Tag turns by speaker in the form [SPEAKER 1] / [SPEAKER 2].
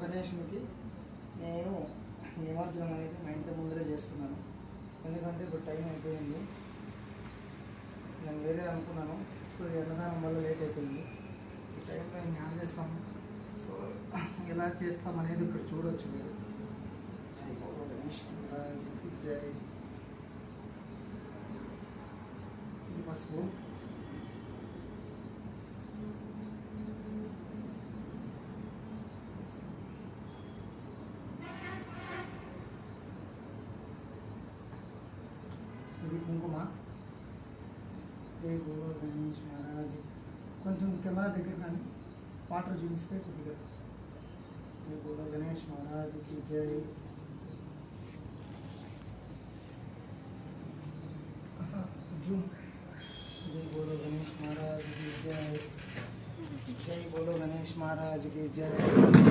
[SPEAKER 1] గణేషునికి నేను నిమజ్జనం అనేది మా ఇంటి ముందరే చేస్తున్నాను. ఎందుకంటే ఇప్పుడు టైం అయిపోయింది. నేను వేరే అనుకున్నాను. సో ఎండదానం వల్ల లేట్ అయిపోయింది. ఈ టైంలో జ్ఞానం చేస్తాము. సో ఎలా చేస్తాం అనేది ఇక్కడ చూడవచ్చు మీరు. జై బోలో గణేష్ మహారాజ్కి జై. ఇది పసుపు. ఇది కుంకుమ. జై బోలో గణేష్ మహారాజ్. కొంచెం కెమెరా దగ్గర కానీ వాటర్ చూపిస్తే కొద్దిగా. జై బోలో గణేష్ మహారాజ్కి జై. జూమ్. जय बोलो गणेश महाराज की जय. जय बोलो गणेश महाराज की जय.